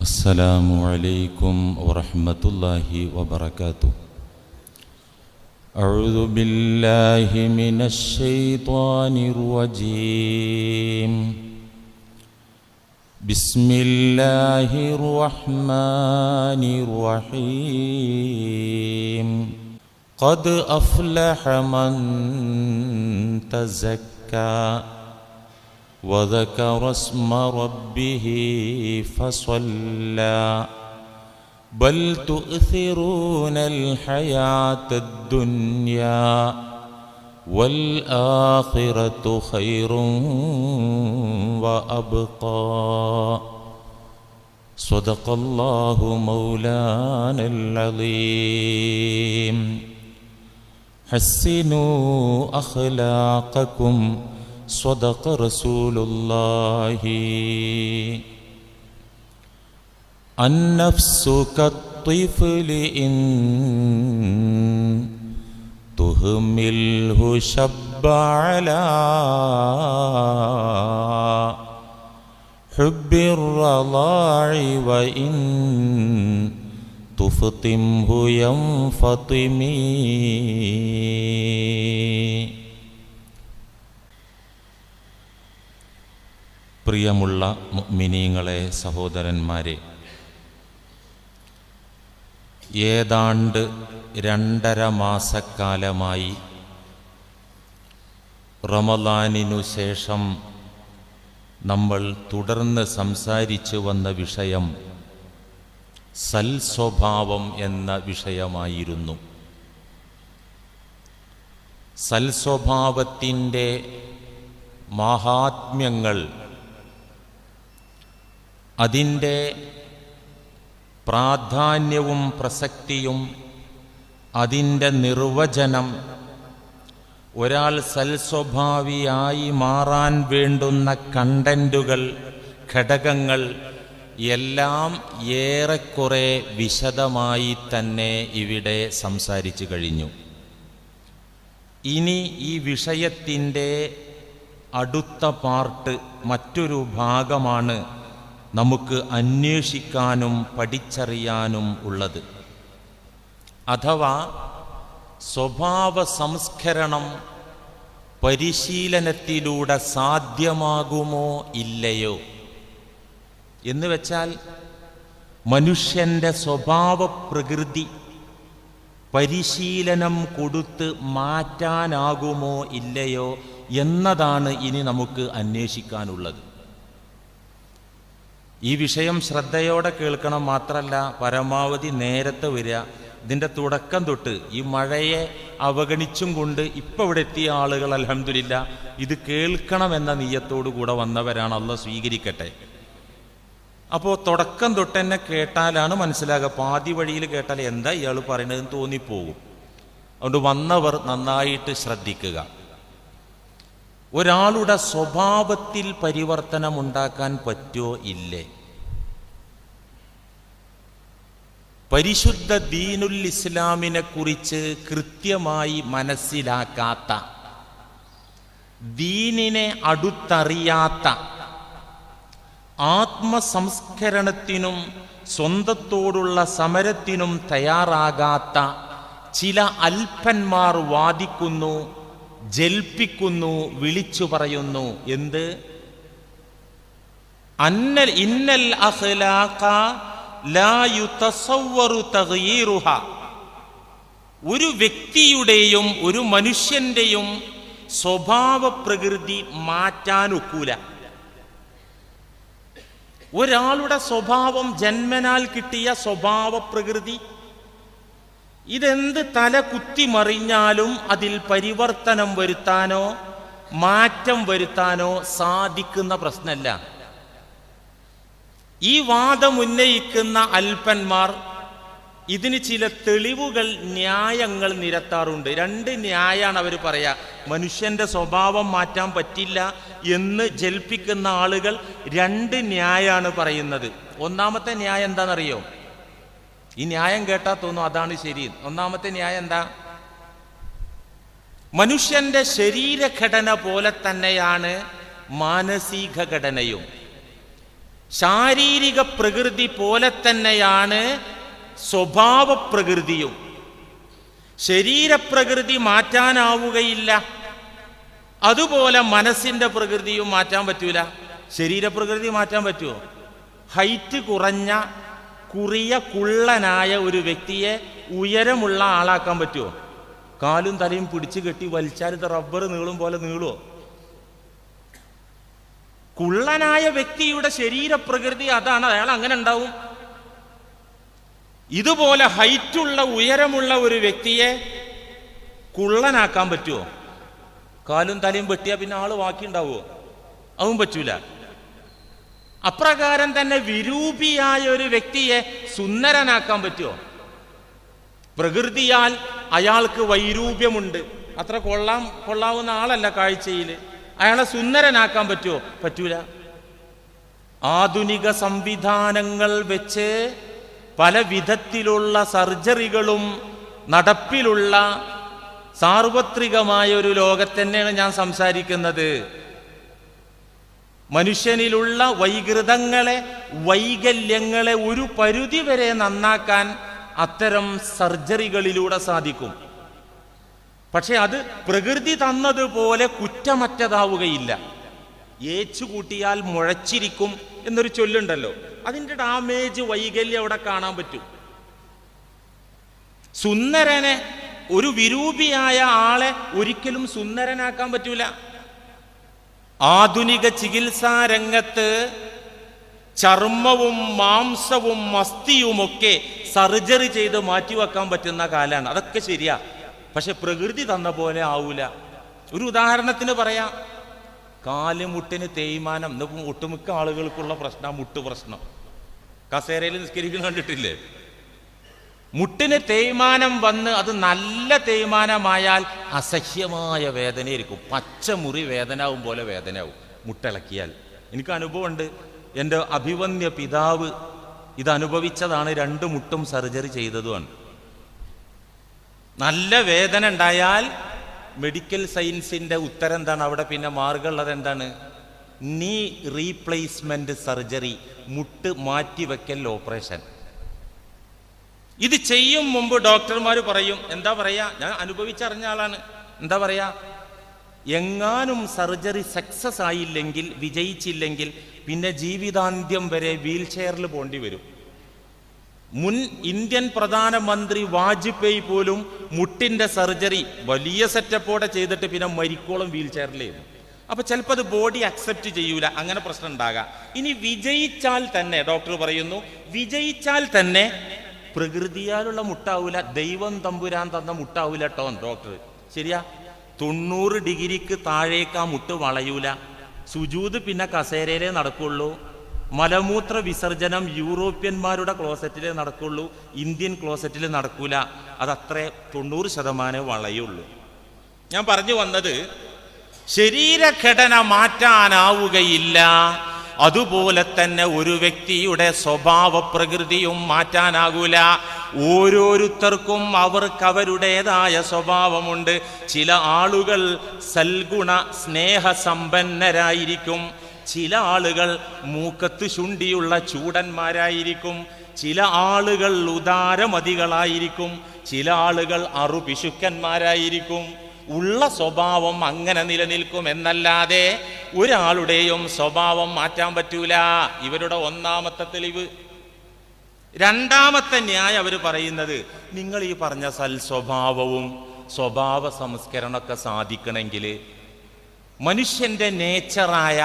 السلام عليكم ورحمة الله وبركاته. أعوذ بالله من الشيطان الرجيم. بسم الله الرحمن الرحيم. قد أفلح من تزكى وذكر اسم ربه فصلى بل تؤثرون الحياة الدنيا والآخرة خير وأبقى. صدق الله مولانا العظيم. حسنوا أخلاقكم صدق رسول الله. النفس كالطفل إن تهمله شب على حب الرضاع وإن تفطمه ينفطمي. പ്രിയമുള്ള മുഅ്മിനീങ്ങളെ, സഹോദരന്മാരെ, ഏതാണ്ട് 2.5 മാസക്കാലമായി റമളാനിനു ശേഷം നമ്മൾ തുടർന്ന് സംസാരിച്ചു വന്ന വിഷയം സൽസ്വഭാവം എന്ന വിഷയമായിരുന്നു. സൽസ്വഭാവത്തിൻ്റെ മഹാത്മ്യങ്ങൾ, അതിൻ്റെ പ്രാധാന്യവും പ്രസക്തിയും, അതിൻ്റെ നിർവചനം, ഒരാൾ സൽസ്വഭാവിയായി മാറാൻ വേണ്ടുന്ന കണ്ടന്റുകൾ, ഘടകങ്ങൾ എല്ലാം ഏറെക്കുറെ വിശദമായി തന്നെ ഇവിടെ സംസാരിച്ചു കഴിഞ്ഞു. ഇനി ഈ വിഷയത്തിൻ്റെ അടുത്ത പാർട്ട്, മറ്റൊരു ഭാഗമാണ് നമുക്ക് അന്വേഷിക്കാനും പഠിച്ചറിയാനും ഉള്ളത്. അഥവാ സ്വഭാവ സംസ്കരണം പരിശീലനത്തിലൂടെ സാധ്യമാകുമോ ഇല്ലയോ എന്ന് വെച്ചാൽ, മനുഷ്യൻ്റെ സ്വഭാവ പ്രകൃതി പരിശീലനം കൊടുത്ത് മാറ്റാനാകുമോ ഇല്ലയോ എന്നതാണ് ഇനി നമുക്ക് അന്വേഷിക്കാനുള്ളത്. ഈ വിഷയം ശ്രദ്ധയോടെ കേൾക്കണം. മാത്രമല്ല, പരമാവധി നേരത്തെ വരിക. ഇതിൻ്റെ തുടക്കം തൊട്ട് ഈ മഴയെ അവഗണിച്ചും കൊണ്ട് ഇപ്പോൾ ഇവിടെ എത്തിയ ആളുകൾ അൽഹംദുലില്ലാ ഇത് കേൾക്കണമെന്ന നിയ്യത്തോടു കൂടെ വന്നവരാണ്. അല്ലാഹ് സ്വീകരിക്കട്ടെ. അപ്പോൾ തുടക്കം തൊട്ട് തന്നെ കേട്ടാലാണ് മനസ്സിലാകുക. പാതി വഴിയിൽ കേട്ടാൽ എന്താ ഇയാൾ പറയണതെന്ന് തോന്നിപ്പോകും. അതുകൊണ്ട് വന്നവർ നന്നായിട്ട് ശ്രദ്ധിക്കുക. ഒരാളുടെ സ്വഭാവത്തിൽ പരിവർത്തനമുണ്ടാക്കാൻ പറ്റുമോ ഇല്ലേ? പരിശുദ്ധ ദീനുൽ ഇസ്ലാമിനെ കുറിച്ച് കൃത്യമായി മനസ്സിലാക്കാത്ത, ദീനിനെ അടുത്തറിയാത്ത, ആത്മസംസ്കരണത്തിനും സ്വന്തത്തോടുള്ള സമരത്തിനും തയ്യാറാകാത്ത ചില അല്പന്മാർ വാദിക്കുന്നു, ജൽപ്പിക്കുന്നു, വിളിച്ചു പറയുന്നു. എന്ത്? ഇന്നൽ അഖ്ലാഖ ലാ യുതസവ്വറു തഗ്യീറുഹ. ഒരു വ്യക്തിയുടെയും ഒരു മനുഷ്യന്റെയും സ്വഭാവ പ്രകൃതി മാറ്റാനൊക്കൂല. ഒരാളുടെ സ്വഭാവം, ജന്മനാൽ കിട്ടിയ സ്വഭാവ പ്രകൃതി, ഇതെന്ത് തല കുത്തിമറിഞ്ഞാലും അതിൽ പരിവർത്തനം വരുത്താനോ മാറ്റം വരുത്താനോ സാധിക്കുന്ന പ്രശ്നമല്ല. ഈ വാദം ഉന്നയിക്കുന്ന അല്പന്മാർ ഇതിന് ചില തെളിവുകൾ, ന്യായങ്ങൾ നിരത്താറുണ്ട്. 2 ന്യായമാണ് അവർ പറയാ. മനുഷ്യന്റെ സ്വഭാവം മാറ്റാൻ പറ്റില്ല എന്ന് ജൽപ്പിക്കുന്ന ആളുകൾ 2 ന്യായമാണ് പറയുന്നത്. ഒന്നാമത്തെ ന്യായം എന്താണെന്നറിയോ? ഈ ന്യായം കേട്ടാൽ തോന്നും അതാണ് ശരി. ഒന്നാമത്തെ ന്യായം എന്താ? മനുഷ്യന്റെ ശരീരഘടന പോലെ തന്നെയാണ് മാനസിക ഘടനയും. ശാരീരിക പ്രകൃതി പോലെ തന്നെയാണ് സ്വഭാവ പ്രകൃതിയും. ശരീരപ്രകൃതി മാറ്റാനാവുകയില്ല, അതുപോലെ മനസ്സിന്റെ പ്രകൃതിയും മാറ്റാൻ പറ്റൂല. ശരീരപ്രകൃതി മാറ്റാൻ പറ്റുമോ? ഹൈറ്റ് കുറഞ്ഞ കുറിയ കുള്ളനായ ഒരു വ്യക്തിയെ ഉയരമുള്ള ആളാക്കാൻ പറ്റുമോ? കാലും തലയും പിടിച്ചു കെട്ടി വലിച്ചാൽ ഇത് റബ്ബർ നീളും പോലെ നീളുമോ? കുള്ളനായ വ്യക്തിയുടെ ശരീരപ്രകൃതി അതാണ്, അയാൾ അങ്ങനെ ഉണ്ടാവും. ഇതുപോലെ ഹൈറ്റുള്ള ഉയരമുള്ള ഒരു വ്യക്തിയെ കുള്ളനാക്കാൻ പറ്റുമോ? കാലും തലയും വെട്ടിയാൽ പിന്നെ ആള് ബാക്കി ഉണ്ടാവുമോ? അതും പറ്റൂല. അപ്രകാരം തന്നെ വിരൂപിയായ ഒരു വ്യക്തിയെ സുന്ദരനാക്കാൻ പറ്റുമോ? പ്രകൃതിയാൽ അയാൾക്ക് വൈരൂപ്യമുണ്ട്, അത്ര കൊള്ളാവുന്ന ആളല്ല കാഴ്ചയിൽ, അയാളെ സുന്ദരനാക്കാൻ പറ്റുമോ? പറ്റൂല. ആധുനിക സംവിധാനങ്ങൾ വെച്ച് പല വിധത്തിലുള്ള സർജറികളും നടപ്പിലുള്ള സാർവത്രികമായ ഒരു ലോകത്ത് തന്നെയാണ് ഞാൻ സംസാരിക്കുന്നത്. മനുഷ്യനിലുള്ള വൈകൃതങ്ങളെ, വൈകല്യങ്ങളെ ഒരു പരിധി വരെ നന്നാക്കാൻ അത്തരം സർജറികളിലൂടെ സാധിക്കും. പക്ഷെ അത് പ്രകൃതി തന്നതുപോലെ കുറ്റമറ്റതാവുകയില്ല. ഏച്ചുകൂട്ടിയാൽ മുഴച്ചിരിക്കും എന്നൊരു ചൊല്ലുണ്ടല്ലോ, അതിൻ്റെ ഡാമേജ്, വൈകല്യം അവിടെ കാണാൻ പറ്റും. സുന്ദരനെ, ഒരു വിരൂപിയായ ആളെ ഒരിക്കലും സുന്ദരനാക്കാൻ പറ്റൂല. ആധുനിക ചികിത്സാ രംഗത്ത് ചർമ്മവും മാംസവും അസ്ഥിയുമൊക്കെ സർജറി ചെയ്ത് മാറ്റിവെക്കാൻ പറ്റുന്ന കാലാണ്. അതൊക്കെ ശരിയാ, പക്ഷെ പ്രകൃതി തന്ന പോലെ ആവൂല. ഒരു ഉദാഹരണത്തിന് പറയാം, കാലുമുട്ടിന് തേയ്മാനം. ഇന്നിപ്പം ഒട്ടുമിക്ക ആളുകൾക്കുള്ള പ്രശ്നം മുട്ട് പ്രശ്നം. കസേരയിൽ നിസ്കരിക്കുന്ന കണ്ടിട്ടില്ലേ? മുട്ടിന് തേയ്മാനം വന്ന് അത് നല്ല തേയ്മാനമായാൽ അസഹ്യമായ വേദനയായിരിക്കും. പച്ചമുറി വേദനാവും പോലെ വേദനയാവും മുട്ടിളക്കിയാൽ. എനിക്ക് അനുഭവമുണ്ട്. എൻ്റെ അഭിവന്യ പിതാവ് ഇതനുഭവിച്ചതാണ്. 2 മുട്ടും സർജറി ചെയ്തതുമാണ്. നല്ല വേദന ഉണ്ടായാൽ മെഡിക്കൽ സയൻസിൻ്റെ ഉത്തരം എന്താണ്? അവിടെ പിന്നെ മാർഗമുള്ളത് എന്താണ്? നീ റീപ്ലേസ്മെന്റ് സർജറി, മുട്ട് മാറ്റിവെക്കൽ ഓപ്പറേഷൻ. ഇത് ചെയ്യും മുമ്പ് ഡോക്ടർമാർ പറയും, എന്താ പറയാ, ഞാൻ അനുഭവിച്ചറിഞ്ഞ ആളാണ്, എന്താ പറയാ, എങ്ങാനും സർജറി സക്സസ് ആയില്ലെങ്കിൽ, വിജയിച്ചില്ലെങ്കിൽ പിന്നെ ജീവിതാന്ത്യം വരെ വീൽ ചെയറിൽ പോണ്ടി വരും. മുൻ ഇന്ത്യൻ പ്രധാനമന്ത്രി വാജ്പേയി പോലും മുട്ടിന്റെ സർജറി വലിയ സെറ്റപ്പോടെ ചെയ്തിട്ട് പിന്നെ മരിക്കോളം വീൽ ചെയറിലായിരുന്നു. അപ്പൊ ചിലപ്പോൾ അത് ബോഡി അക്സെപ്റ്റ് ചെയ്യൂല, അങ്ങനെ പ്രശ്നം ഉണ്ടാകാം. ഇനി വിജയിച്ചാൽ തന്നെ, ഡോക്ടർ പറയുന്നു, വിജയിച്ചാൽ തന്നെ പ്രകൃതിയാലുള്ള മുട്ടാവൂല, ദൈവം തമ്പുരാൻ തന്ന മുട്ടാവൂല കേട്ടോ ഡോക്ടർ. ശരിയാ, 90 ഡിഗ്രിക്ക് താഴേക്ക് ആ മുട്ട് വളയൂല. സുജൂദ് പിന്നെ കസേരയിലേ നടക്കുള്ളൂ. മലമൂത്ര വിസർജനം യൂറോപ്യന്മാരുടെ ക്ലോസറ്റിലേ നടക്കുള്ളൂ, ഇന്ത്യൻ ക്ലോസറ്റിൽ നടക്കൂല. അതത്രേ 90% വളയുള്ളൂ. ഞാൻ പറഞ്ഞു വന്നത്, ശരീരഘടന മാറ്റാനാവുകയില്ല, അതുപോലെ തന്നെ ഒരു വ്യക്തിയുടെ സ്വഭാവ പ്രകൃതിയും മാറ്റാനാകൂല. ഓരോരുത്തർക്കും അവർക്കവരുടേതായ സ്വഭാവമുണ്ട്. ചില ആളുകൾ സൽഗുണ സ്നേഹസമ്പന്നരായിരിക്കും, ചില ആളുകൾ മൂക്കത്ത് ശുണ്ടിയുള്ള ചൂടന്മാരായിരിക്കും, ചില ആളുകൾ ഉദാരമതികളായിരിക്കും, ചില ആളുകൾ അറുപിശുക്കന്മാരായിരിക്കും. ഉള്ള സ്വഭാവം അങ്ങനെ നിലനിൽക്കും എന്നല്ലാതെ ഒരാളുടെയും സ്വഭാവം മാറ്റാൻ പറ്റൂല. ഇവരുടെ ഒന്നാമത്തെ തെളിവ്. രണ്ടാമത്തെ ന്യായം അവർ പറയുന്നത്, നിങ്ങൾ ഈ പറഞ്ഞ സൽസ്വഭാവവും സ്വഭാവ സംസ്കരണമൊക്കെ സാധിക്കണമെങ്കിൽ മനുഷ്യന്റെ നേച്ചറായ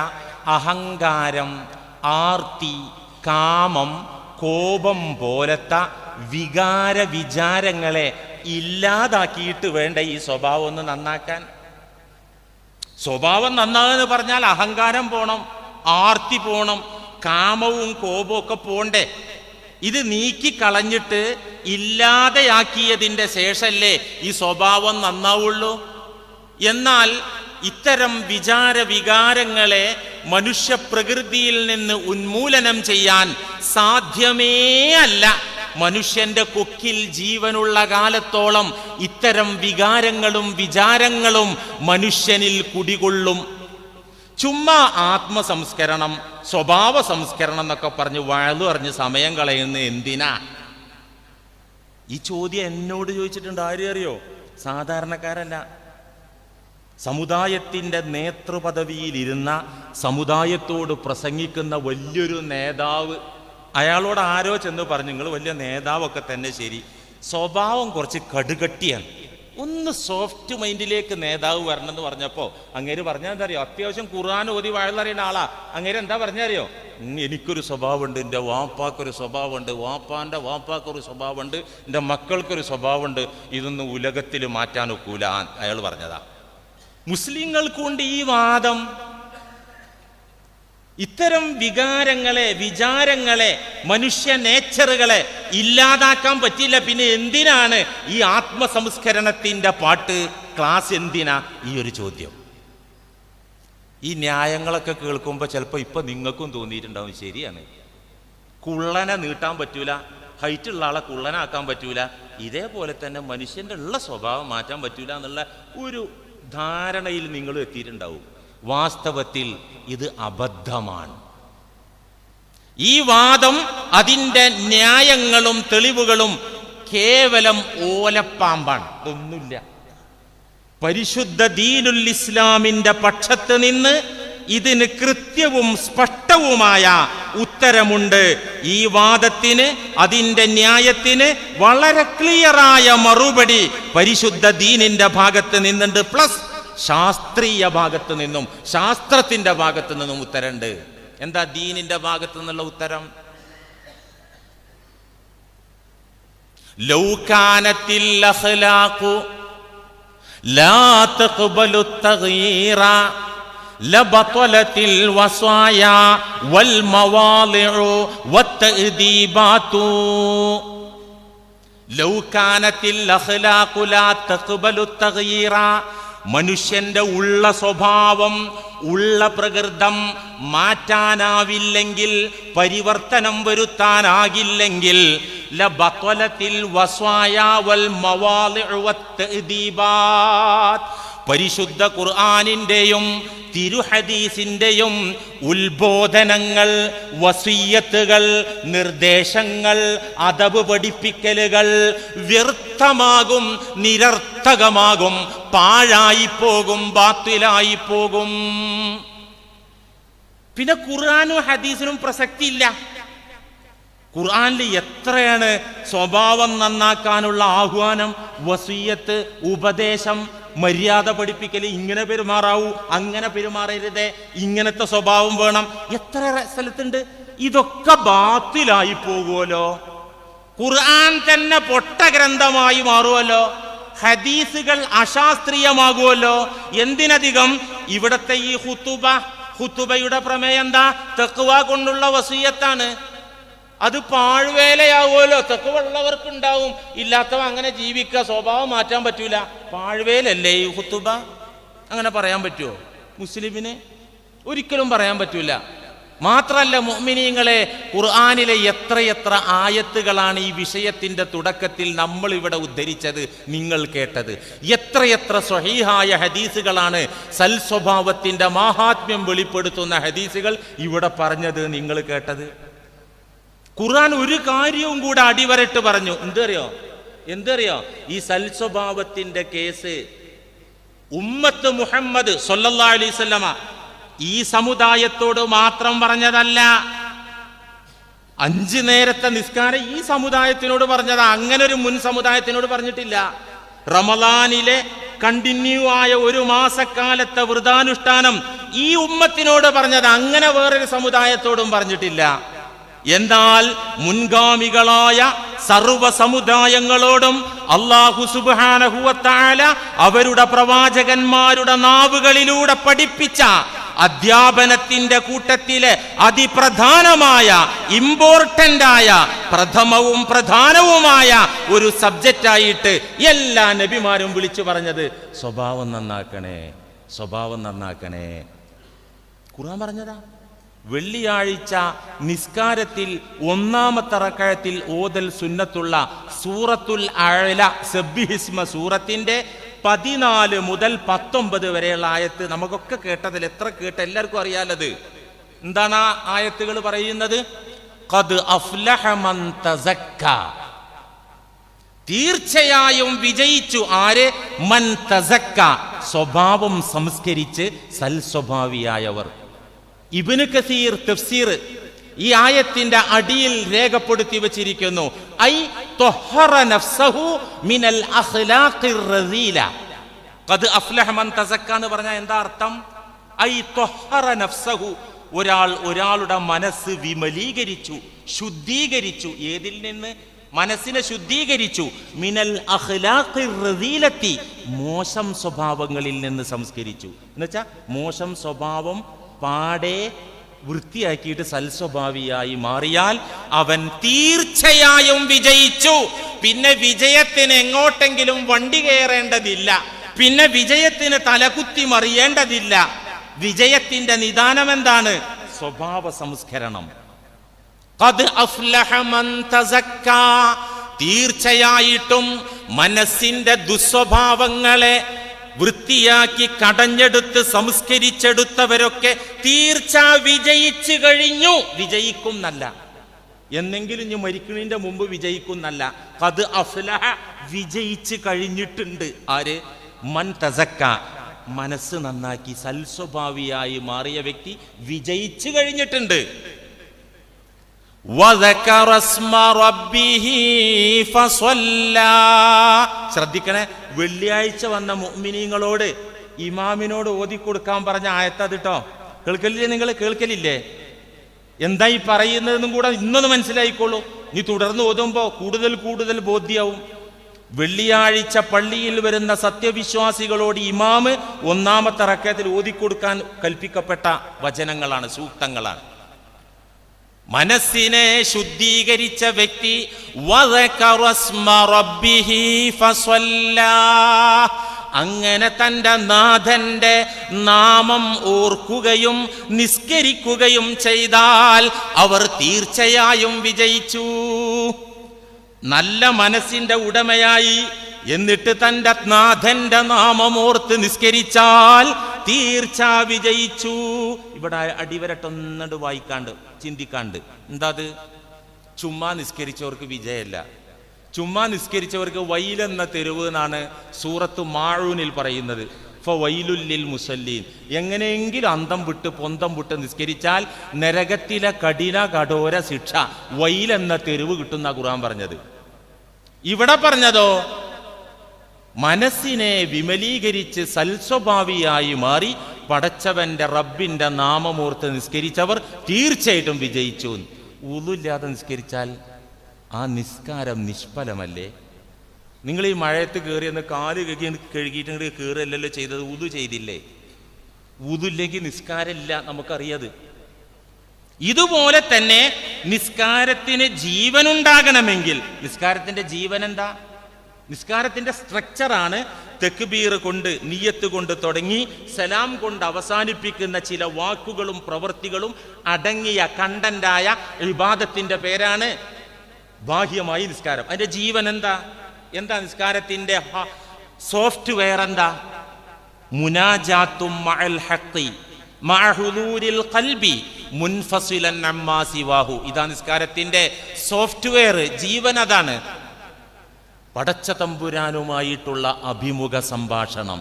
അഹങ്കാരം, ആർത്തി, കാമം, കോപം പോലത്തെ വികാര വിചാരങ്ങളെ ഇല്ലാതാക്കിയിട്ട് വേണ്ട ഈ സ്വഭാവം ഒന്ന് നന്നാക്കാൻ. സ്വഭാവം നന്നാകുമെന്ന് പറഞ്ഞാൽ അഹങ്കാരം പോണം, ആർത്തി പോണം, കാമവും കോപവും ഒക്കെ പോണ്ടേ. ഇത് നീക്കിക്കളഞ്ഞിട്ട് ഇല്ലാതെയാക്കിയതിൻ്റെ ശേഷമല്ലേ ഈ സ്വഭാവം നന്നാവുള്ളൂ. എന്നാൽ ഇത്തരം വികാരങ്ങളെ മനുഷ്യപ്രകൃതിയിൽ നിന്ന് ഉന്മൂലനം ചെയ്യാൻ സാധ്യമേ അല്ല. മനുഷ്യന്റെ കൊക്കിൽ ജീവനുള്ള കാലത്തോളം ഇത്തരം വികാരങ്ങളും വിചാരങ്ങളും മനുഷ്യനിൽ കുടികൊള്ളും. ചുമ്മാ ആത്മസംസ്കരണം, സ്വഭാവ സംസ്കരണം എന്നൊക്കെ പറഞ്ഞ് വഴലു പറഞ്ഞ് സമയം കളയുന്ന എന്തിനാ? ഈ ചോദ്യം എന്നോട് ചോദിച്ചിട്ടുണ്ട്. ആരും അറിയോ? സാധാരണക്കാരല്ല. സമുദായത്തിൻ്റെ നേതൃപദവിയിലിരുന്ന സമുദായത്തോട് പ്രസംഗിക്കുന്ന വലിയൊരു നേതാവ്, അയാളോട് ആരോ ചെന്ന് പറഞ്ഞു, നിങ്ങൾ വലിയ നേതാവൊക്കെ തന്നെ ശരി, സ്വഭാവം കുറച്ച് കടുകട്ടിയാണ്, ഒന്ന് സോഫ്റ്റ് മൈൻഡിലേക്ക് നേതാവ് വരണമെന്ന് പറഞ്ഞപ്പോൾ അങ്ങേര് പറഞ്ഞാൽ എന്താ അറിയോ? അത്യാവശ്യം ഖുർആൻ ഓതി വഴലറിയുന്ന ആളാ. അങ്ങേര് എന്താ പറഞ്ഞറിയോ? എനിക്കൊരു സ്വഭാവമുണ്ട്, എൻ്റെ വാപ്പാക്കൊരു സ്വഭാവമുണ്ട്, വാപ്പാൻ്റെ വാപ്പാക്കൊരു സ്വഭാവമുണ്ട്, എൻ്റെ മക്കൾക്കൊരു സ്വഭാവമുണ്ട്, ഇതൊന്നും ഉലകത്തിൽ മാറ്റാൻ ഒക്കൂല. അയാൾ പറഞ്ഞതാ. മുസ്ലിങ്ങൾക്കുണ്ട് ഈ വാദം. ഇത്തരം വികാരങ്ങളെ, വിചാരങ്ങളെ, മനുഷ്യ നേച്ചറുകളെ ഇല്ലാതാക്കാൻ പറ്റില്ല. പിന്നെ എന്തിനാണ് ഈ ആത്മസംസ്കരണത്തിന്റെ പാട്ട് ക്ലാസ്? എന്തിനാ ഈ ഒരു ചോദ്യം? ഈ ന്യായങ്ങളൊക്കെ കേൾക്കുമ്പോൾ ചിലപ്പോൾ ഇപ്പൊ നിങ്ങൾക്കും തോന്നിയിട്ടുണ്ടാവും, ശരിയാണ്, കുള്ളനെ നീട്ടാൻ പറ്റൂല, ഹൈറ്റുള്ള ആളെ കുള്ളനാക്കാൻ പറ്റൂല, ഇതേപോലെ തന്നെ മനുഷ്യന്റെ ഉള്ള സ്വഭാവം മാറ്റാൻ പറ്റൂല എന്നുള്ള ഒരു ധാരണയിൽ നിങ്ങൾ എത്തിയിട്ടുണ്ടാവും. വാസ്തവത്തിൽ ഇത് അബദ്ധമാണ്. ഈ വാദം, അതിൻ്റെ ന്യായങ്ങളും തെളിവുകളും കേവലം ഓലപ്പാമ്പാണ്, ഒന്നുമില്ല. പരിശുദ്ധ ദീനുൽ ഇസ്ലാമിന്റെ പക്ഷത്ത് നിന്ന് ഇതിന് കൃത്യവും സ്പഷ്ടവുമായ ഉത്തരമുണ്ട്. ഈ വാദത്തിന്, അതിൻ്റെ ന്യായത്തിന് വളരെ ക്ലിയറായ മറുപടി പരിശുദ്ധ ദീനിന്റെ ഭാഗത്ത് നിന്നുണ്ട്. പ്ലസ് ശാസ്ത്രീയ ഭാഗത്ത് നിന്നും, ശാസ്ത്രത്തിന്റെ ഭാഗത്ത് നിന്നും ഉത്തരമുണ്ട്. എന്താ ദീനിന്റെ ഭാഗത്ത് നിന്നുള്ള ഉത്തരം? ലൗ കാനത്തിൽ അഖ്ലാഖു ലാ തഖ്ബലു തഗ്യീറ ലബതലത്തിൽ വസായ വൽ മവാളിഉ വത്തഅദീബാതു. ലൗ കാനത്തിൽ അഖ്ലാഖു ലാ തഖ്ബലു തഗ്യീറ, മനുഷ്യന്റെ ഉള്ള സ്വഭാവം, ഉള്ള പ്രകൃതം മാറ്റാനാവില്ലെങ്കിൽ, പരിവർത്തനം വരുത്താനാകില്ലെങ്കിൽ, ലബതലത്തിൽ വസായ വൽ മവാളിഉ വത്തഅദീബാത്, പരിശുദ്ധ ഖുർആനിന്റെയും തിരുഹദീസിന്റെയും ഉത്ബോധനങ്ങൾ, വസിയ്യത്തുകൾ, നിർദ്ദേശങ്ങൾ, അദബ് പഠിപ്പിക്കലുകൾ വ്യർത്ഥമാകും, നിരർത്ഥകമാകും, പാഴായി പോകും, ബാത്തിലായി പോകും. പിന്നെ ഖുർആനും ഹദീസിനും പ്രസക്തിയില്ല. ഖുർആനിൽ എത്രയാണ് സ്വഭാവം നന്നാക്കാനുള്ള ആഹ്വാനം, വസിയ്യത്ത്, ഉപദേശം, മര്യാദ പഠിപ്പിക്കൽ, ഇങ്ങനെ പെരുമാറാവൂ, അങ്ങനെ പെരുമാറരുതേ, ഇങ്ങനത്തെ സ്വഭാവം വേണം, എത്ര സ്ഥലത്തുണ്ട്. ഇതൊക്കെ ബാത്തിലായി പോകുമല്ലോ. ഖുർആൻ തന്നെ പൊട്ട ഗ്രന്ഥമായി മാറുമല്ലോ, ഹദീസുകൾ അശാസ്ത്രീയമാകുമല്ലോ. എന്തിനധികം ഇവിടത്തെ ഈ ഖുതുബയുടെ പ്രമേയം എന്താ? തഖ്വ കൊണ്ടുള്ള വസിയ്യത്താണ്. അത് പാഴ്വേലയാവുമല്ലോ. തഖ്വ ഉള്ളവർക്കുണ്ടാവും, ഇല്ലാത്തവ അങ്ങനെ ജീവിക്കുക, സ്വഭാവം മാറ്റാൻ പറ്റൂല. പാഴ്വേലല്ലേ ഈ ഖുതുബ? അങ്ങനെ പറയാൻ പറ്റുമോ മുസ്ലിമിന്? ഒരിക്കലും പറയാൻ പറ്റൂല. മാത്രല്ല മുഅ്മിനീങ്ങളെ, ഖുർആനിലെ എത്രയെത്ര ആയത്തുകളാണ് ഈ വിഷയത്തിന്റെ തുടക്കത്തിൽ നമ്മൾ ഇവിടെ ഉദ്ധരിച്ചത്, നിങ്ങൾ കേട്ടത്. എത്രയെത്ര സ്വഹീഹായ ഹദീസുകളാണ്, സൽ സ്വഭാവത്തിന്റെ മാഹാത്മ്യം വെളിപ്പെടുത്തുന്ന ഹദീസുകൾ ഇവിടെ പറഞ്ഞത്, നിങ്ങൾ കേട്ടത്. ഖുർആൻ ഒരു കാര്യവും കൂടെ അടിവരട്ട് പറഞ്ഞു. എന്തറിയോ? ഈ സൽ സ്വഭാവത്തിന്റെ കേസ് ഉമ്മത്ത് മുഹമ്മദ് സ്വല്ലല്ലാഹു അലൈഹി വസല്ലമ ഈ സമുദായത്തോട് മാത്രം പറഞ്ഞതല്ല. 5 നേരത്തെ നിസ്കാരം ഈ സമുദായത്തിനോട് പറഞ്ഞതാ, അങ്ങനെ ഒരു മുൻ സമുദായത്തിനോട് പറഞ്ഞിട്ടില്ല. റമളാനിലെ കണ്ടിന്യൂ ആയ 1 മാസക്കാലത്തെ വ്രതാനുഷ്ഠാനം ഈ ഉമ്മത്തിനോട് പറഞ്ഞത്, അങ്ങനെ വേറൊരു സമുദായത്തോടും പറഞ്ഞിട്ടില്ല. എന്നാൽ മുൻഗാമികളായ സർവ സമുദായങ്ങളോടും അല്ലാഹു സുബ്ഹാനഹു വ തആല അവരുടെ പ്രവാചകന്മാരുടെ നാവുകളിലൂടെ പഠിപ്പിച്ച അധ്യാപനത്തിന്റെ കൂട്ടത്തിലെ അതിപ്രധാനമായ, ഇമ്പോർട്ടന്റായ, പ്രഥമവും പ്രധാനവുമായ ഒരു സബ്ജക്റ്റായിട്ട് എല്ലാ നബിമാരും വിളിച്ചു പറഞ്ഞത് സ്വഭാവം നന്നാക്കണേ, സ്വഭാവം നന്നാക്കണേ. ഖുർആൻ പറഞ്ഞതാ. വെള്ളിയാഴ്ച നിസ്കാരത്തിൽ 1-ാമത്തെ റക്അത്തിൽ ഓതൽ സുന്നത്തുള്ള സൂറത്തുൽ അഅല, സബ്ബിഹിസ്മ സൂറത്തിന്റെ 14 മുതൽ 19 വരെയുള്ള ആയത്ത് നമുക്കൊക്കെ കേട്ടതിൽ എത്ര കേട്ട എല്ലാവർക്കും അറിയാലത്. എന്താണ് ആ ആയത്തുകൾ പറയുന്നത്? ഖദ് അഫ്ലഹ മൻ തസക്ക, തീർച്ചയായും വിജയിച്ചു ആര്? മൻ തസക്ക, സ്വഭാവം സംസ്കരിച്ച് സൽസ്വഭാവിയായവർ. ഇബ്നു കസീർ തഫ്സീർ ഈ ആയത്തിന്റെ അടിയിൽ രേഖപ്പെടുത്തി വച്ചിരിക്കുന്നു, ഐ ത്വഹറ നഫ്സഹു മിനൽ അഖ്ലാഖിർ റസീല. ഖദ് അഫ്ലഹ മൻ തസക്ക എന്ന് പറഞ്ഞാൽ എന്താ അർത്ഥം? ഐ ത്വഹറ നഫ്സഹു, ഒരാളുടെ മനസ്സ് വിമലീകരിച്ചു, ശുദ്ധീകരിച്ചു. ഏതിൽ നിന്ന്? മനസ്സിനെ ശുദ്ധീകരിച്ചു. മിനൽ അഖ്ലാഖിർ റസീലത്തി, മോശം സ്വഭാവങ്ങളിൽ നിന്ന് സംസ്കരിച്ചു. എന്നുവെച്ചാൽ മോശം സ്വഭാവം പാടെ വൃത്തിയാക്കിയിട്ട് സൽസ്വഭാവിയായി മാറിയാൽ അവൻ തീർച്ചയായും വിജയിച്ചു. പിന്നെ വിജയത്തിന് എങ്ങോട്ടെങ്കിലും വണ്ടി കയറേണ്ടതില്ല, പിന്നെ വിജയത്തിന് തലകുത്തി മറിയേണ്ടതില്ല. വിജയത്തിന്റെ നിദാനം എന്താണ്? സ്വഭാവ സംസ്കരണം. ഖദ് അഫ്ലഹ മൻ തസക്ക, തീർച്ചയായിട്ടും മനസ്സിന്റെ ദുസ്വഭാവങ്ങളെ വൃത്തിയാക്കി കടഞ്ഞെടുത്ത് സംസ്കരിച്ചെടുത്തവരൊക്കെ തീർച്ച വിജയിച്ചു കഴിഞ്ഞു. വിജയിക്കും എന്നല്ല, എന്നെങ്കിലും ഇനി മരിക്കുന്നതിന്റെ മുമ്പ് വിജയിക്കും എന്നല്ല. ഖദ് അഫ്ലഹ, വിജയിച്ചു കഴിഞ്ഞിട്ടുണ്ട്. ആര്? മൻ തസക്ക, മനസ്സ് നന്നാക്കി സൽസ്വഭാവിയായി മാറിയ വ്യക്തി വിജയിച്ചു കഴിഞ്ഞിട്ടുണ്ട്. ശ്രദ്ധിക്കണേ, വെള്ളിയാഴ്ച വന്ന മുഅ്മിനീങ്ങളോട് ഇമാമിനോട് ഓതിക്കൊടുക്കാൻ പറഞ്ഞ ആയത്ത് അത് കേട്ടോ. കേൾക്കലില്ലേ? നിങ്ങൾ കേൾക്കലില്ലേ? എന്താ ഈ പറയുന്നതെന്നും കൂടെ ഇന്നൊന്ന് മനസ്സിലായിക്കോളൂ. നീ തുടർന്ന് ഓതുമ്പോ കൂടുതൽ ബോധ്യാവും. വെള്ളിയാഴ്ച പള്ളിയിൽ വരുന്ന സത്യവിശ്വാസികളോട് ഇമാമ് ഒന്നാമത്തെ റക്അത്തിൽ ഓതിക്കൊടുക്കാൻ കൽപ്പിക്കപ്പെട്ട വചനങ്ങളാണ്, സൂക്തങ്ങളാണ്. മനസ്സിനെ ശുദ്ധീകരിച്ച വ്യക്തി അങ്ങനെ തന്റെ നാഥന്റെ നാമം ഓർക്കുകയും നിസ്കരിക്കുകയും ചെയ്താൽ അവർ തീർച്ചയായും വിജയിച്ചു. നല്ല മനസ്സിന്റെ ഉടമയായി എന്നിട്ട് തന്റെ നാഥന്റെ നാമമോർത്ത് നിസ്കരിച്ചാൽ തീർച്ച വിജയിച്ചു. ഇവിടെ അടിവരട്ടൊന്നണ്ട് വായിക്കാണ്ട് ചിന്തിക്കാണ്ട്. എന്താ അത്? ചുമ്മാ നിസ്കരിച്ചവർക്ക് വിജയമല്ല. ചുമ്മാ നിസ്കരിച്ചവർക്ക് വൈലെന്ന തെരുവ് എന്നാണ് സൂറത്ത് മാഊനിൽ പറയുന്നത്. ഫവൈലുൽ ലിൽ മുസല്ലീൻ, എങ്ങനെയെങ്കിലും അന്തം വിട്ട് പൊന്തം വിട്ട് നിസ്കരിച്ചാൽ നരകത്തിലെ കഠോര ശിക്ഷ, വൈലെന്ന തെരുവ് കിട്ടുന്ന ഖുർആൻ പറഞ്ഞത്. ഇവിടെ പറഞ്ഞതോ മനസ്സിനെ വിമലീകരിച്ച് സൽസ്വഭാവിയായി മാറി പടച്ചവന്റെ റബ്ബിന്റെ നാമമോർത്ത് നിസ്കരിച്ചവർ തീർച്ചയായിട്ടും വിജയിച്ചു. ഉളുല്ലാതെ നിസ്കരിച്ചാൽ ആ നിസ്കാരം നിഷ്ഫലമല്ലേ? നിങ്ങൾ ഈ മഴയത്ത് കയറിയെന്ന് കാല് കഴുകിയിട്ട് കയറല്ലല്ലോ ചെയ്തത്, ഉദു ചെയ്തില്ലേ? ഉദില്ലെങ്കിൽ നിസ്കാരമില്ല, നമുക്കറിയത്. ഇതുപോലെ തന്നെ നിസ്കാരത്തിന് ജീവനുണ്ടാകണമെങ്കിൽ, നിസ്കാരത്തിന്റെ ജീവൻ എന്താ? നിസ്കാരത്തിന്റെ സ്ട്രക്ചറാണ് തക്ബീർ കൊണ്ട്, നിയ്യത്ത് കൊണ്ട് തുടങ്ങി സലാം കൊണ്ട് അവസാനിപ്പിക്കുന്ന ചില വാക്കുകളും പ്രവൃത്തികളും അടങ്ങിയ കണ്ടന്റായ ഇബാദത്തിന്റെ പേരാണ് ബാഹ്യമായി നിസ്കാരം. അതിന്റെ ജീവൻ എന്താ? നിസ്കാരത്തിന്റെ സോഫ്റ്റ്വെയർ എന്താ? മുനാജാത്തും മഅൽ ഹഖി മഅ ഹുദൂരിൽ ഖൽബി മുൻഫസിലൻ അമ്മാ സിവാഹു. ഇതാ നിസ്കാരത്തിന്റെ സോഫ്റ്റ്വെയർ, ജീവൻ അതാണ്. പടച്ച തമ്പുരാനുമായിട്ടുള്ള അഭിമുഖ സംഭാഷണം,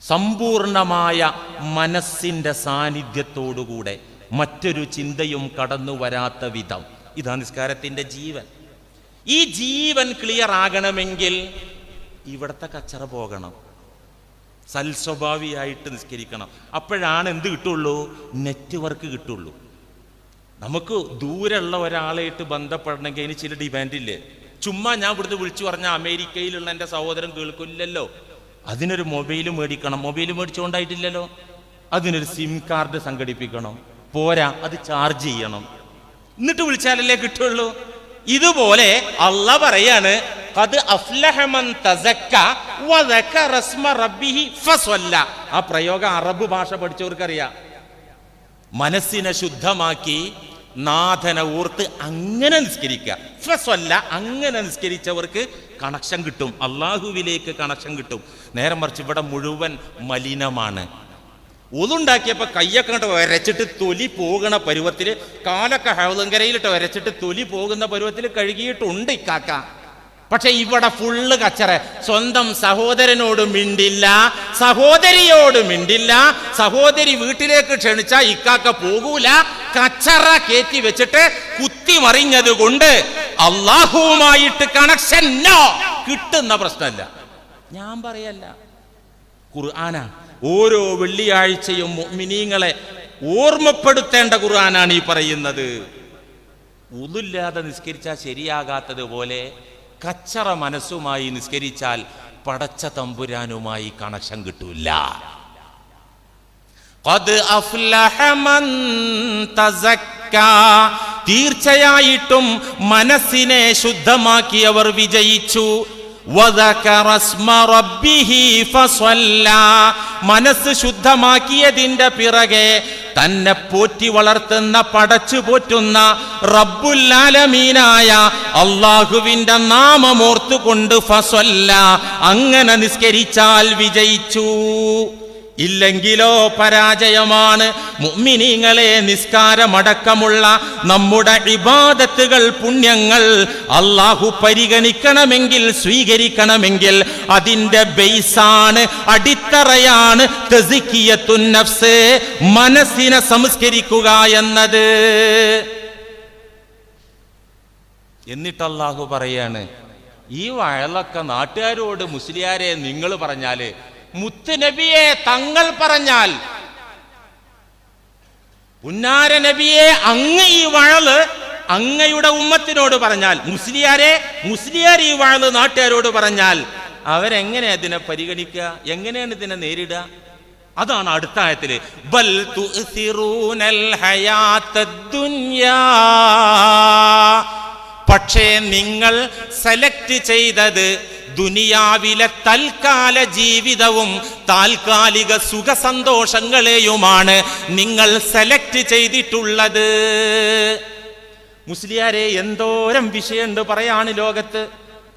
സമ്പൂർണമായ മനസ്സിന്റെ സാന്നിധ്യത്തോടുകൂടെ മറ്റൊരു ചിന്തയും കടന്നു വരാത്ത വിധം, ഇതാ നിസ്കാരത്തിന്റെ ജീവൻ. ഈ ജീവൻ ക്ലിയർ ആകണമെങ്കിൽ ഇവിടത്തെ കച്ചറ പോകണം, സൽസ്വഭാവിയായിട്ട് നിസ്കരിക്കണം. അപ്പോഴാണ് എന്ത് കിട്ടുള്ളൂ? നെറ്റ്വർക്ക് കിട്ടുള്ളൂ. നമുക്ക് ദൂരെയുള്ള ഒരാളായിട്ട് ബന്ധപ്പെടണമെങ്കിൽ അതിന് ചില ഡിമാൻഡില്ലേ? ചുമ്മാ ഞാൻ ഇവിടുന്ന് വിളിച്ചു പറഞ്ഞാൽ അമേരിക്കയിലുള്ള എൻ്റെ സഹോദരൻ കേൾക്കില്ലല്ലോ. അതിനൊരു മൊബൈൽ മേടിക്കണം. മൊബൈൽ മേടിച്ചുകൊണ്ടായിട്ടില്ലല്ലോ. അതിനൊരു സിം കാർഡ് സംഘടിപ്പിക്കണം. പോരാ, അത് ചാർജ് ചെയ്യണം, എന്നിട്ട് വിളിച്ചാലല്ലേ കിട്ടുള്ളൂ. ഇതുപോലെ അല്ലാഹ് പറയാണ്, ഖദ് അഫ്ലഹ മൻ തസക്ക വദകറ ഇസ്മ റബ്ബിഹി ഫസല്ല. ആ പ്രയോഗം അറബ് ഭാഷ പഠിച്ചവർക്കറിയാം. മനസ്സിനെ ശുദ്ധമാക്കി നാഥനെ ഓർത്ത് അങ്ങനെ നിസ്കരിക്കുക. ഫസല്ല, അങ്ങനെ നിസ്കരിച്ചവർക്ക് കണക്ഷൻ കിട്ടും, അള്ളാഹുവിലേക്ക് കണക്ഷൻ കിട്ടും. നേരെ മറിച്ച് ഇവിടെ മുഴുവൻ മലിനമാണ്. ഒതുണ്ടാക്കിയപ്പോൾ കയ്യൊക്കെ ഇങ്ങോട്ട് വരച്ചിട്ട് തൊലി പോകുന്ന പരുവത്തിൽ, കാലൊക്കെ ഹൗലങ്കരയിലിട്ട് വരച്ചിട്ട് തൊലി പോകുന്ന പരുവത്തിൽ കഴുകിയിട്ടുണ്ട് ഇക്കാക്ക. പക്ഷെ ഇവിടെ ഫുള്ള് കച്ചറ. സ്വന്തം സഹോദരനോട് മിണ്ടില്ല, സഹോദരിയോട് മിണ്ടില്ല. സഹോദരി വീട്ടിലേക്ക് ക്ഷണിച്ചാ ഇക്കാക്ക പോകൂല. കച്ചറ കയറ്റി വെച്ചിട്ട് കുത്തിമറിഞ്ഞത് കൊണ്ട് അള്ളാഹുവുമായിട്ട് കണക്ഷൻ കിട്ടുന്ന പ്രശ്നമല്ല. ഞാൻ പറയല്ല, ഖുർആനാ. ഓരോ വെള്ളിയാഴ്ചയും മുഅ്മിനീങ്ങളെ ഓർമ്മപ്പെടുത്തേണ്ട ഖുർആനാണ് ഈ പറയുന്നത്. ഉദില്ലാതെ നിസ്കരിച്ചാൽ ശരിയാകാത്തതുപോലെ കച്ചറ മനസ്സുമായി നിസ്കരിച്ചാൽ പടച്ച തമ്പുരാനുമായി കണക്ഷൻ കിട്ടൂല. ഖദ് അഫ്ലഹ മൻ തസക്ക, തീർച്ചയായിട്ടും മനസ്സിനെ ശുദ്ധമാക്കിയവർ വിജയിച്ചു. മനസ്സ് ശുദ്ധമാക്കിയതിന്റെ പിറകെ തന്നെ പോറ്റി വളർത്തുന്ന, പടച്ചു പോറ്റുന്ന റബ്ബുൽ ആലമീനായ അല്ലാഹുവിന്റെ നാമമോർത്തുകൊണ്ട് ഫസ്വല്ല, അങ്ങനെ നിസ്കരിച്ചാൽ വിജയിച്ചു. ഇല്ലെങ്കിലോ പരാജയമാണ്. മുഅ്മിനീങ്ങളെ, നിസ്കാരമടക്കമുള്ള നമ്മുടെ ഇബാദത്തുകൾ, പുണ്യങ്ങൾ അല്ലാഹു പരിഗണിക്കണമെങ്കിൽ, സ്വീകരിക്കണമെങ്കിൽ അതിന്റെ ബേസാണ്, അടിത്തറയാണ് തസ്കിയത്തുൻ നഫ്സ്, മനസ്സിനെ സംസ്കരിക്കുക എന്നത്. എന്നിട്ട് അല്ലാഹു പറയാണ്, ഈ വഴലൊക്കെ നാട്ടുകാരോട് മുസ്ലിയാരെ നിങ്ങൾ പറഞ്ഞാല്, മുത്തുനബിയെ തങ്ങൾ പറഞ്ഞാൽ, പുന്നാര നബിയെ അങ്ങ് ഈ വഴല് അങ്ങയുടെ ഉമ്മത്തിനോട് പറഞ്ഞാൽ, മുസ്ലിയാർ ഈ വഴല് നാട്ടുകാരോട് പറഞ്ഞാൽ അവരെങ്ങനെ അതിനെ പരിഗണിക്കുക? എങ്ങനെയാണ് ഇതിനെ നേരിടുക? അതാണ് അടുത്ത ആയത്തില്, ബൽ തുഅ്സിറൂനൽ ഹയാത്തദ് ദുനിയാ, പക്ഷേ നിങ്ങൾ സെലക്ട് ചെയ്തത് ദുനിയാവിലെ തൽക്കാല ജീവിതവും താൽക്കാലിക സുഖസന്തോഷങ്ങളെയുമാണ് നിങ്ങൾ സെലക്ട് ചെയ്തിട്ടുള്ളത്. മുസ്ലിയാരെ, എന്തോരം വിഷയമുണ്ട് പറയാണ് ലോകത്ത്.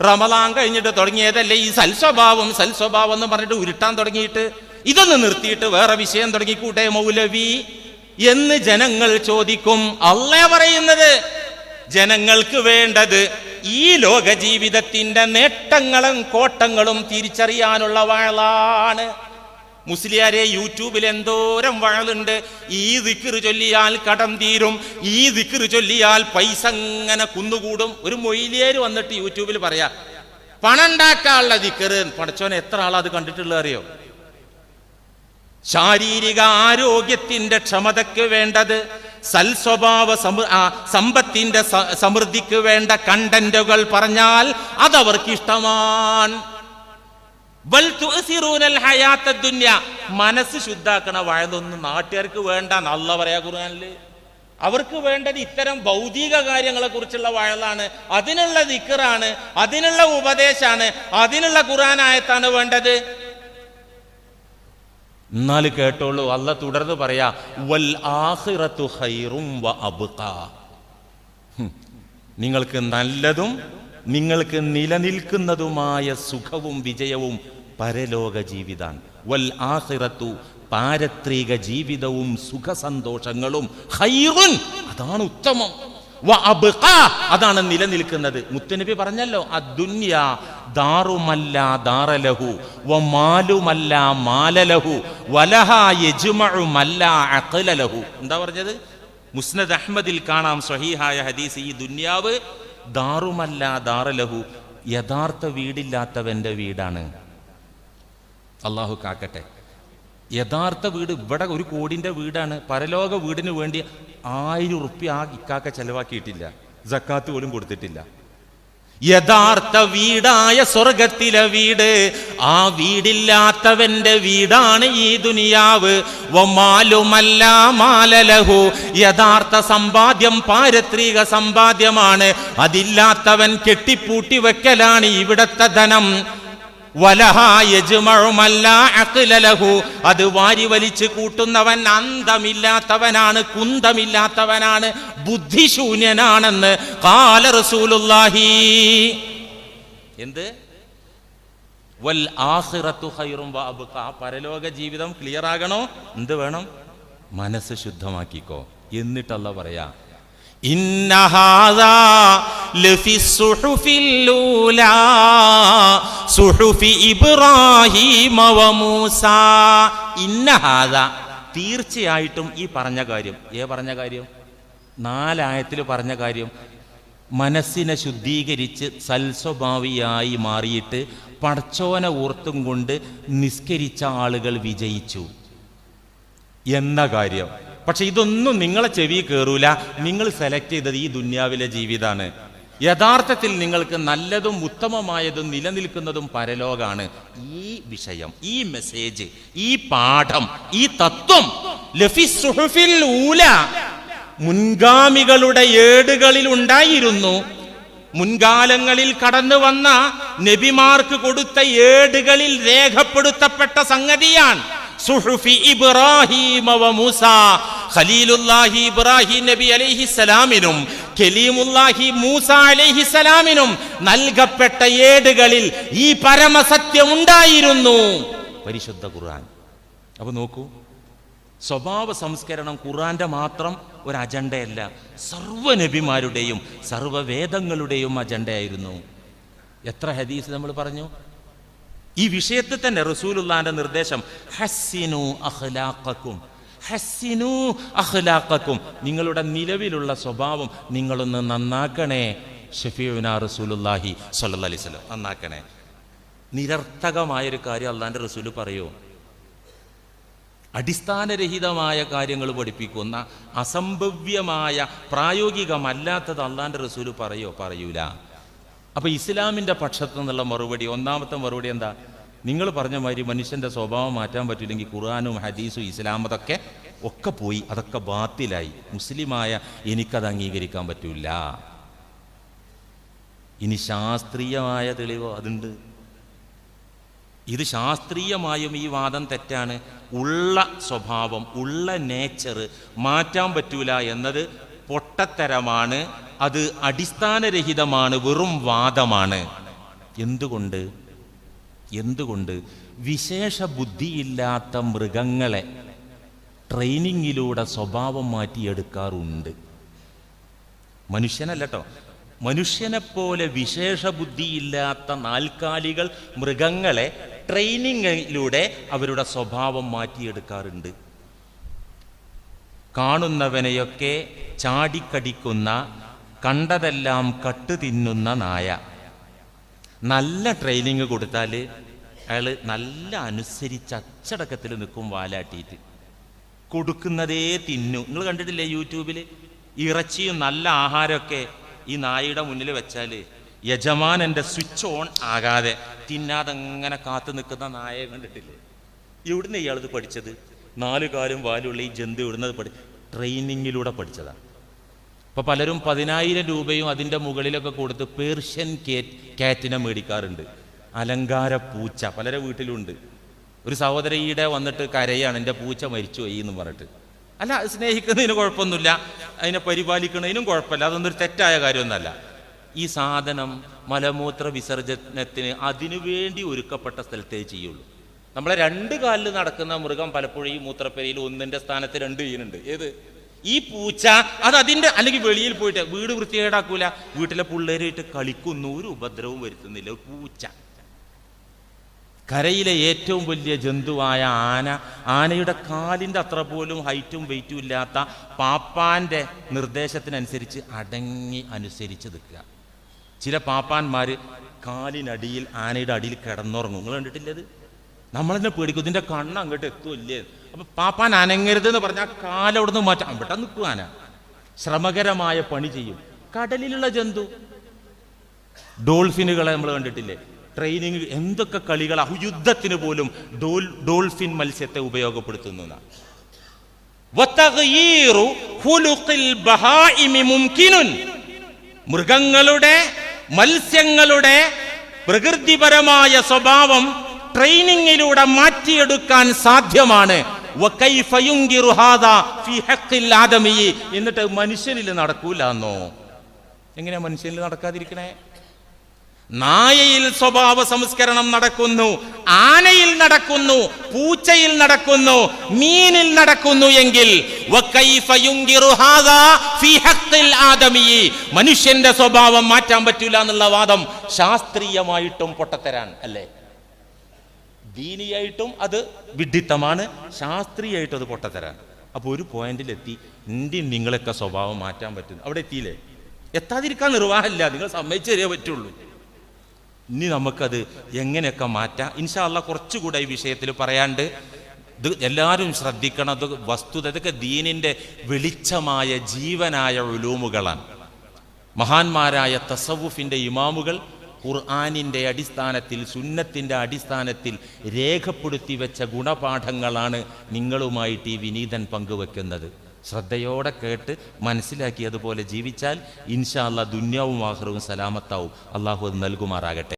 റമളാൻ കഴിഞ്ഞിട്ട് തുടങ്ങിയതല്ലേ ഈ സൽസ്വഭാവം എന്ന് പറഞ്ഞിട്ട് ഉരുട്ടാൻ തുടങ്ങിയിട്ട്, ഇതൊന്ന് നിർത്തിയിട്ട് വേറെ വിഷയം തുടങ്ങിക്കൂട്ടെ മൗലവി എന്ന് ജനങ്ങൾ ചോദിക്കും. അല്ലാഹ് പറയുന്നത്, ജനങ്ങൾക്ക് വേണ്ടത് ഈ ലോക ജീവിതത്തിന്റെ നേട്ടങ്ങളും കോട്ടങ്ങളും തിരിച്ചറിയാനുള്ള വഴലാണ്. മുസ്ലിയാരെ, യൂട്യൂബിൽ എന്തോരം വഴലുണ്ട്. ഈ ദിക്ർ ചൊല്ലിയാൽ കടം തീരും, ഈ ദിക്ർ ചൊല്ലിയാൽ പൈസ ഇങ്ങനെ കുന്നുകൂടും. ഒരു മൊയ്ലിയേര് വന്നിട്ട് യൂട്യൂബിൽ പറയാ പണം ഉണ്ടാക്കാനുള്ള ദിക്ർ. പടച്ചോനെ, എത്ര ആളാ അത് കണ്ടിട്ടുള്ളത് അറിയോ? ശാരീരിക ആരോഗ്യത്തിന്റെ ക്ഷമതയ്ക്ക് വേണ്ടത്, സൽസ്വഭാവ സമ്പത്തിന്റെ സമൃദ്ധിക്ക് വേണ്ട കണ്ടന്റുകൾ പറഞ്ഞാൽ അതവർക്ക് ഇഷ്ടമാണ്. ബൽ തുഅ്സിറൂനൽ ഹയാത്തദ് ദുനിയ, മനസ്സ് ശുദ്ധാക്കണ വഴതൊന്നും നാട്ടുകാർക്ക് വേണ്ട നല്ല പറയാ ഖുർആനില്. അവർക്ക് വേണ്ടത് ഇത്തരം ഭൗതിക കാര്യങ്ങളെ കുറിച്ചുള്ള വഴലാണ്, അതിനുള്ള ദിക്റാണ്, അതിനുള്ള ഉപദേശമാണ്, അതിനുള്ള ഖുർആൻ ആയത്താണ് വേണ്ടത്. എന്നാൽ കേട്ടോളൂ, അല്ലാഹ് തുടർന്ന് പറയാ, വൽ ആഖിറതു ഖൈറും വ അബ്ഖാ, നിങ്ങൾക്ക് നല്ലതും നിങ്ങൾക്ക് നിലനിൽക്കുന്നതുമായ സുഖവും വിജയവും പരലോക ജീവിതമാണ്. വൽ ആഖിറതു, പാരത്രിക ജീവിതവും സുഖസന്തോഷങ്ങളും, ഖൈറുൻ, അതാണ് ഉത്തമം, വ അബ്ഖാ, അതാണ് നിലനിൽക്കുന്നത്. മുത്തുനബി പറഞ്ഞല്ലോ, അദ്ദുനിയ ദാറുമല്ല ദാറലഹു വ മാലുമല്ല മാലലഹു വലഹാ യജ്മഉ മല്ല അഖലലഹു. എന്താ പറഞ്ഞത്? മുസ്നദ് അഹ്മദിൽ കാണാം സ്വഹീഹായ ഹദീസ്. ഈ ദുനിയാവ് ദാറുമല്ല ദാറലഹു, യഥാർത്ഥ വീടില്ലാത്തവന്റെ വീടാണ്. അല്ലാഹു കാക്കട്ടെ. യഥാർത്ഥ വീട് ഇവിടെ 1 കോടിന്റെ വീടാണ്. പരലോക വീടിന് വേണ്ടി 1000 റുപ്യ ആ ഇക്കാക്ക ചെലവാക്കിയിട്ടില്ല, സക്കാത്ത് പോലും കൊടുത്തിട്ടില്ല. യഥാർത്ഥ വീടായ സ്വർഗത്തിലെ വീട്, ആ വീടില്ലാത്തവന്റെ വീടാണ് ഈ ദുനിയാവ്. വമാലുമല്ല മാലലഹു, യഥാർത്ഥ സമ്പാദ്യം പാരത്രിക സമ്പാദ്യമാണ്, അതില്ലാത്തവൻ കെട്ടിപ്പൂട്ടി വെക്കലാണ് ഇവിടത്തെ ധനം. വലഹാ യജ്മഉ മല്ല അഖലലഹു, അത് വാരി വലിച്ചു കൂട്ടുന്നവൻ അന്തമില്ലാത്തവനാണ്, കുന്തമില്ലാത്തവനാണ്, ബുദ്ധിശൂന്യനാണെന്ന് ഖാല റസൂലുള്ളാഹി. എന്ത്? വൽ ആഖിറത്തു ഖൈറും വ അബ്ഖ. പരലോക ജീവിതം ക്ലിയർ ആകണോ? എന്ത് വേണം? മനസ്സ് ശുദ്ധമാക്കിക്കോ. എന്നിട്ട് അല്ലാഹു പറയാ, ഇന്ന ഹാദാ ലഫി സുഹുഫിൽ ഊലാ സുഹുഫി ഇബ്രാഹീമ വ മൂസ. ഇന്ന ഹാദാ, തീർച്ചയായിട്ടും ഈ പറഞ്ഞ കാര്യം, പറഞ്ഞ കാര്യം 4 ആയത്തിൽ പറഞ്ഞ കാര്യം, മനസ്സിനെ ശുദ്ധീകരിച്ച് സൽസ്വഭാവിയായി മാറിയിട്ട് പടച്ചോനെ ഓർത്തും കൊണ്ട് നിസ്കരിച്ച ആളുകൾ വിജയിച്ചു എന്ന കാര്യം. പക്ഷെ ഇതൊന്നും നിങ്ങളെ ചെവി കയറൂല. നിങ്ങൾ സെലക്ട് ചെയ്തത് ഈ ദുന്യാവിലെ ജീവിതമാണ്. യഥാർത്ഥത്തിൽ നിങ്ങൾക്ക് നല്ലതും ഉത്തമമായതും നിലനിൽക്കുന്നതും പരലോകാണ്. ഈ വിഷയം, ഈ മെസ്സേജ്, ഈ പാഠം, ഈ തത്വം ലഫി സുഹുഫിൽ ഊല, മുൻഗാമികളുടെ ഏടുകളിൽ ഉണ്ടായിരുന്നു. മുൻകാലങ്ങളിൽ കടന്നു വന്ന നബിമാർക്ക് കൊടുത്ത ഏടുകളിൽ രേഖപ്പെടുത്തപ്പെട്ട സംഗതിയാണ്. സുഹുഫി ഇബ്രാഹീമ വ മൂസ, ഖലീലുല്ലാഹി ഇബ്രാഹിം നബി അലൈഹിസ്സലാമിനും കലീമുല്ലാഹി മൂസ അലൈഹിസ്സലാമിനും നൽകപ്പെട്ട ഏടുകളിൽ ഈ പരമസത്യം ഉണ്ടായിരുന്നു. പരിശുദ്ധ ഖുർആൻ. അപ്പൊ നോക്കൂ, സ്വഭാവ സംസ്കരണം ഖുർആന്റെ മാത്രം ഒരു അജണ്ടയല്ല, സർവ്വ നബിമാരുടെയും സർവ്വവേദങ്ങളുടെയും അജണ്ടയായിരുന്നു. എത്ര ഹദീസ് നമ്മൾ പറഞ്ഞു ഈ വിഷയത്തിൽ തന്നെ. റസൂലുള്ളാഹിന്റെ നിർദ്ദേശം, ഹസ്സിനു അഖ്ലാഖക്കും, ഹസ്സിനു അഖ്ലാഖക്കും, നിങ്ങളുടെ നിലവിലുള്ള സ്വഭാവം നിങ്ങളൊന്ന് നന്നാക്കണേ. ഷഫീഉനാ റസൂലുള്ളാഹി സ്വല്ലല്ലാഹി അലൈഹി വസല്ലം, നന്നാക്കണേ. നിരർത്ഥകമായൊരു കാര്യം അള്ളാന്റെ റസൂല് പറയോ? അടിസ്ഥാനരഹിതമായ കാര്യങ്ങൾ പഠിപ്പിക്കുന്ന അസംഭവ്യമായ പ്രായോഗികമല്ലാത്തത് അള്ളാന്റെ റസൂല് പറയോ? പറയൂല. അപ്പൊ ഇസ്ലാമിന്റെ പക്ഷത്തു നിന്നുള്ള മറുപടി, ഒന്നാമത്തെ മറുപടി എന്താ? നിങ്ങൾ പറഞ്ഞ മാതിരി മനുഷ്യന്റെ സ്വഭാവം മാറ്റാൻ പറ്റില്ലെങ്കിൽ ഖുർആനും ഹദീസും ഇസ്ലാം ഒക്കെ പോയി, അതൊക്കെ ബാത്തിലായി. മുസ്ലിമായ എനിക്കത് അംഗീകരിക്കാൻ പറ്റൂല. ഇനി ശാസ്ത്രീയമായ തെളിവോ? അതുണ്ട്. ഇത് ശാസ്ത്രീയമായും ഈ വാദം തെറ്റാണ്. ഉള്ള സ്വഭാവം, ഉള്ള നേച്ചർ മാറ്റാൻ പറ്റൂല എന്നത് പൊട്ടത്തരമാണ്. അത് അടിസ്ഥാനരഹിതമാണ്, വെറും വാദമാണ്. എന്തുകൊണ്ട് വിശേഷ ബുദ്ധിയില്ലാത്ത മൃഗങ്ങളെ ട്രെയിനിങ്ങിലൂടെ സ്വഭാവം മാറ്റിയെടുക്കാറുണ്ട്. മനുഷ്യനല്ലോ, മനുഷ്യനെപ്പോലെ വിശേഷ ബുദ്ധിയില്ലാത്ത നാൽക്കാലികൾ മൃഗങ്ങളെ ട്രെയിനിങ്ങിലൂടെ അവരുടെ സ്വഭാവം മാറ്റിയെടുക്കാറുണ്ട്. കാണുന്നവനെയൊക്കെ ചാടിക്കടിക്കുന്ന, കണ്ടതെല്ലാം കട്ട് തിന്നുന്ന നായ. നല്ല ട്രെയിനിങ് കൊടുത്താൽ അയാൾ നല്ല അനുസരിച്ച് അച്ചടക്കത്തിൽ നിൽക്കും. വാലാട്ടിയിട്ട് കൊടുക്കുന്നതേ തിന്നു. നിങ്ങൾ കണ്ടിട്ടില്ലേ യൂട്യൂബിൽ? ഇറച്ചിയും നല്ല ആഹാരമൊക്കെ ഈ നായയുടെ മുന്നിൽ വെച്ചാൽ യജമാനൻ്റെ സ്വിച്ച് ഓൺ ആകാതെ തിന്നാതെ അങ്ങനെ കാത്തു നിൽക്കുന്ന നായയെ കണ്ടിട്ടില്ലേ? എവിടുന്ന് ഇയാളത് പഠിച്ചത്? 4 കാലും വാലുള്ള ഈ ജന്തു ഇവിടുന്നത് ട്രെയിനിങ്ങിലൂടെ പഠിച്ചതാണ്. അപ്പോൾ പലരും 10,000 രൂപയും അതിൻ്റെ മുകളിലൊക്കെ കൊടുത്ത് പേർഷ്യൻ കാറ്റിനെ മേടിക്കാറുണ്ട്. അലങ്കാര പൂച്ച പലരെ വീട്ടിലുണ്ട്. ഒരു സഹോദരിയുടെ വന്നിട്ട് കരയാണ്, എൻ്റെ പൂച്ച മരിച്ചുപോയി എന്ന് പറഞ്ഞിട്ട്. അല്ല, സ്നേഹിക്കുന്നതിന് കുഴപ്പമൊന്നുമില്ല, അതിനെ പരിപാലിക്കുന്നതിനും കുഴപ്പമില്ല, അതൊന്നും ഒരു തെറ്റായ കാര്യമൊന്നുമല്ല. ഈ സാധനം മലമൂത്ര വിസർജനത്തിന് അതിനുവേണ്ടി ഒരുക്കപ്പെട്ട സ്ഥലത്തേ ചെയ്യുള്ളൂ. നമ്മളെ 2 കാലിൽ നടക്കുന്ന മൃഗം പലപ്പോഴും ഈ മൂത്രപ്പരയിൽ 1ന്റെ സ്ഥാനത്ത് 2 ചെയ്യുന്നുണ്ട്. ഏത്? ഈ പൂച്ച. അത് അതിൻ്റെ, അല്ലെങ്കിൽ വെളിയിൽ പോയിട്ട് വീട് വൃത്തികേടാക്കൂല, വീട്ടിലെ പിള്ളേരായിട്ട് കളിക്കുന്നു, ഒരു ഉപദ്രവവും വരുത്തുന്നില്ല. പൂച്ച. കരയിലെ ഏറ്റവും വലിയ ജന്തുവായ ആനയുടെ കാലിൻ്റെ അത്ര പോലും ഹൈറ്റും വെയിറ്റും ഇല്ലാത്ത പാപ്പാൻ്റെ നിർദ്ദേശത്തിനനുസരിച്ച് അടങ്ങി അനുസരിച്ച് നിൽക്കുക. ചില പാപ്പാന്മാർ കാലിനടിയിൽ, ആനയുടെ അടിയിൽ കിടന്നുറങ്ങും. നിങ്ങൾ കണ്ടിട്ടില്ലത്? നമ്മളെന്നെ പേടിക്കും, ഇതിൻ്റെ കണ്ണ് അങ്ങോട്ട് എത്തുമല്ലേ. അപ്പം പാപ്പാൻ അനങ്ങരുതെന്ന് പറഞ്ഞാൽ കാലവിടെ നിന്ന് മാറ്റാം, അവിടെ നിൽക്കും ആന. ശ്രമകരമായ പണി ചെയ്യും. കടലിലുള്ള ജന്തു ഡോൾഫിനുകളെ നമ്മൾ കണ്ടിട്ടില്ലേ? ട്രെയിനിങ് എന്തൊക്കെ കളികൾ, യുദ്ധത്തിന് പോലും ഡോൾഫിൻ മത്സ്യത്തെ ഉപയോഗപ്പെടുത്തുന്നു. മൃഗങ്ങളുടെ, മത്സ്യങ്ങളുടെ പ്രകൃതിപരമായ സ്വഭാവം ട്രെയിനിങ്ങിലൂടെ മാറ്റിയെടുക്കാൻ സാധ്യമാണ്. എന്നിട്ട് മനുഷ്യനിൽ നടക്കൂല എന്നോ? എങ്ങനെയാ മനുഷ്യനിൽ നടക്കാതിരിക്കണേ? നായയിൽ സ്വഭാവ സംസ്കരണം നടക്കുന്നു, ആനയിൽ നടക്കുന്നു, പൂച്ചയിൽ നടക്കുന്നു, മീനിൽ നടക്കുന്നു എങ്കിൽ മനുഷ്യന്റെ സ്വഭാവം മാറ്റാൻ പറ്റൂല എന്നുള്ള വാദം ശാസ്ത്രീയമായിട്ടും പൊട്ടത്തരാണ് അല്ലേ? ദീനിയായിട്ടും അത് വിഡ്ഢിത്തമാണ്, ശാസ്ത്രീയമായിട്ടും അത് പൊട്ടത്തരാണ്. അപ്പോൾ ഒരു പോയിന്റിലെത്തി ഇന്ത്യൻ നിങ്ങളൊക്കെ സ്വഭാവം മാറ്റാൻ പറ്റുന്നു. അവിടെ എത്തിയില്ലേ? എത്താതിരിക്കാൻ നിർവാഹമില്ല, നിങ്ങൾ സമ്മതിച്ചു തരേ പറ്റുള്ളൂ. ഇനി നമുക്കത് എങ്ങനെയൊക്കെ മാറ്റാം ഇൻഷാ അല്ലാഹ് കുറച്ചുകൂടെ ഈ വിഷയത്തിൽ പറയാണ്ട്. ഇത് എല്ലാവരും ശ്രദ്ധിക്കണം. അത് വസ്തുത, ഇതൊക്കെ ദീനിൻ്റെ വെളിച്ചമായ ജീവനായ ഉലൂമുകളാണ്. മഹാന്മാരായ തസവുഫിൻ്റെ ഇമാമുകൾ ഖുർആനിൻ്റെ അടിസ്ഥാനത്തിൽ, സുന്നത്തിൻ്റെ അടിസ്ഥാനത്തിൽ രേഖപ്പെടുത്തി വെച്ച ഗുണപാഠങ്ങളാണ് നിങ്ങളുമായിട്ട് ഈ വിനീതൻ പങ്കുവെക്കുന്നത്. ശ്രദ്ധയോടെ കേട്ട് മനസ്സിലാക്കി അതുപോലെ ജീവിച്ചാൽ ഇൻഷാ അല്ലാഹ് ദുന്യാവും ആഖിറവും സലാമത്താവും. അള്ളാഹു അത് നൽകുമാറാകട്ടെ.